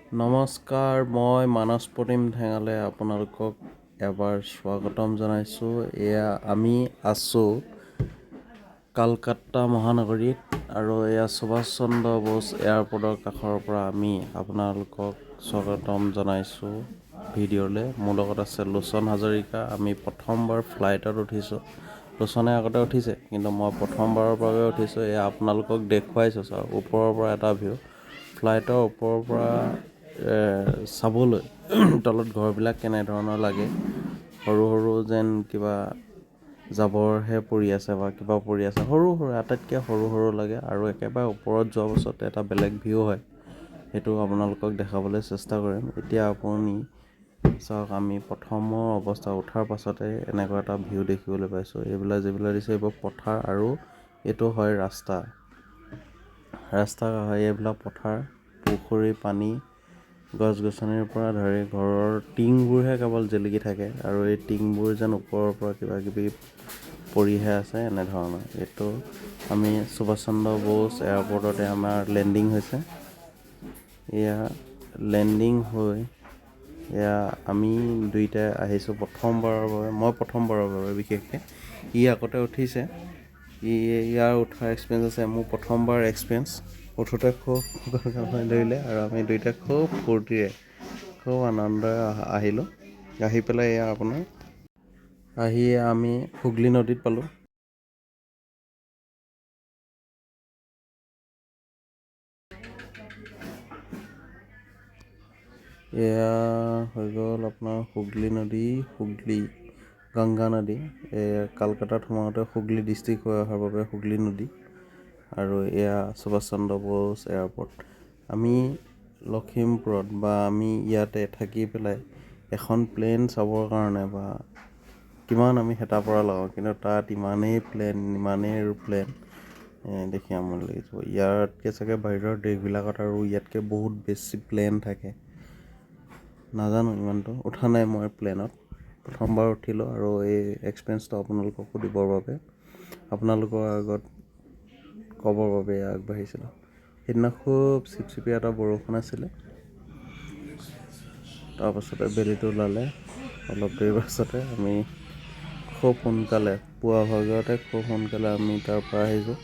নমস্কাৰ, মই মানস প্ৰতিম ঠেঙালে আপোনালোকক এবাৰ স্বাগতম জনাইছোঁ। আমি আছোঁ কালকাতা মহানগৰীত আৰু এয়া সুভাষ চন্দ্ৰ বোস এয়াৰপোৰ্টৰ কাষৰ পৰা আমি আপোনালোকক স্বাগতম জনাইছোঁ ভিডিঅ'লৈ। মোৰ লগত আছে লোচন হাজৰিকা। আমি প্ৰথমবাৰ ফ্লাইটত উঠিছোঁ। লোচনে আগতে উঠিছে, কিন্তু মই প্ৰথমবাৰৰ বাবে উঠিছোঁ। এয়া আপোনালোকক দেখুৱাইছোঁ চাওক, ওপৰৰ পৰা এটা ভিউ। ফ্লাইটৰ ওপৰৰ পৰা চাবলৈ তলত ঘৰবিলাক কেনেধৰণৰ লাগে, সৰু সৰু যেন কিবা জাবৰহে পৰি আছে বা কিবা পৰি আছে, সৰু সৰু আটাইতকৈ সৰু সৰু লাগে। আৰু একেবাৰে ওপৰত যোৱাৰ পাছত এটা বেলেগ ভিউ হয়, সেইটো আপোনালোকক দেখাবলৈ চেষ্টা কৰিম। এতিয়া আপুনি চাওক, আমি প্ৰথমৰ অৱস্থা উঠাৰ পাছতে এনেকুৱা এটা ভিউ দেখিবলৈ পাইছোঁ। যিবিলাক দিছে এইবোৰ পথাৰ, আৰু এইটো হয় ৰাস্তা হয়। এইবিলাক পথাৰ, পুখুৰী, পানী, গছ গছনিৰ পৰা ধৰি ঘৰৰ টিংবোৰহে কেৱল জিলিকি থাকে, আৰু এই টিংবোৰ যেন ওপৰৰ পৰা কিবা কিবি পৰিহে আছে এনেধৰণৰ। এইটো আমি সুভাষ চন্দ্ৰ বোস এয়াৰপৰ্টতে আমাৰ লেণ্ডিং হৈছে। এয়া লেণ্ডিং হৈ আমি দুইটাই আহিছোঁ প্ৰথমবাৰৰ বাবে। মই প্ৰথমবাৰৰ বাবে বিশেষকৈ, আগতে উঠিছে, ইয়াৰ উঠাৰ এক্সপিৰিয়েঞ্চ আছে। মোৰ প্ৰথমবাৰ এক্সপিৰিয়েঞ্চ উঠোঁতে খুব ধৰিলে, আৰু আমি দুইটা খুব ফূৰ্তিৰে খুব আনন্দৰে আহিলোঁ। আহি পেলাই আমি হুগলী নদীত পালোঁ। এয়া হৈ গ'ল আপোনাৰ হুগলী নদী, গংগা নদী। কালকাতাত সোমাওঁতে হুগলী ডিষ্ট্ৰিক্ট হৈ অহাৰ বাবে হুগলী নদী। আৰু এয়া সুভাষ চন্দ্ৰ বোস এয়াৰপৰ্ট। আমি লখিমপুৰত বা আমি ইয়াতে থাকি পেলাই এখন প্লেন চাবৰ কাৰণে বা কিমান আমি হেতা পৰা লগাওঁ, কিন্তু তাত ইমানেই এৰোপ্লেন দেখি আমনি লাগিছে। ইয়াতকৈ চাগে বাহিৰৰ দেশবিলাকত আৰু ইয়াতকৈ বহুত বেছি প্লেন থাকে। নাজানো, ইমানটো উঠা নাই মই প্লেনত, প্ৰথমবাৰ উঠিলোঁ। আৰু এই এক্সপিৰিয়েঞ্চটো আপোনালোককো দিবৰ বাবে, আপোনালোকৰ আগত ক'বৰ বাবে আগবাঢ়িছিলোঁ। সেইদিনা খুব চিপচিপীয়া এটা বৰষুণ আছিলে। তাৰপাছতে বেলিটো ওলালে। অলপ দেৰি পাছতে আমি খুব সোনকালে, পুৱা ভাগতে খুব সোনকালে আমি তাৰ পৰা আহিছোঁ।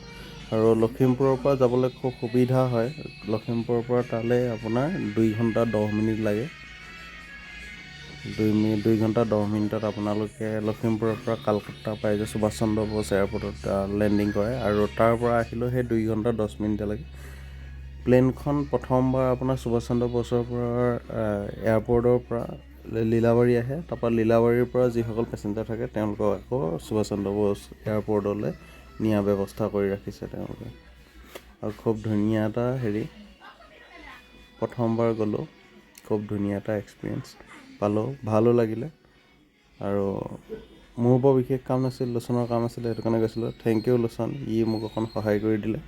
আৰু লখিমপুৰৰ পৰা যাবলৈ খুব সুবিধা হয়। লখিমপুৰৰ পৰা তালৈ আপোনাৰ 2 ঘণ্টা 10 মিনিট লাগে। 2 ঘণ্টা 10 মিনিটত আপোনালোকে লখিমপুৰৰ পৰা কালকাতা পাই যে সুভাষ চন্দ্ৰ বোস এয়াৰপৰ্টত লেণ্ডিং কৰে। আৰু তাৰ পৰা আহিলোঁ সেই 2 ঘণ্টা 10 মিনিটলৈকে। প্লেনখন প্ৰথমবাৰ আপোনাৰ সুভাষ চন্দ্ৰ বোসৰ পৰা এয়াৰপৰ্টৰ পৰা লীলাবাৰী আহে। তাৰপৰা লীলাবাৰীৰ পৰা যিসকল পেচেঞ্জাৰ থাকে তেওঁলোকক আকৌ সুভাষ চন্দ্ৰ বোস এয়াৰপৰ্টলৈ নিয়াৰ ব্যৱস্থা কৰি ৰাখিছে তেওঁলোকে। আৰু খুব ধুনীয়া এটা প্ৰথমবাৰ গ'লোঁ, খুব ধুনীয়া এটা এক্সপিৰিয়েঞ্চ পালোঁ, ভালো লাগিলে। আৰু মোৰ বৰ বিশেষ কাম নাছিল, লোচনৰ কাম আছিলে, সেইটো কাৰণে গৈছিলোঁ। থেংক ইউ লোচন, মোক অকণ সহায় কৰি দিলে।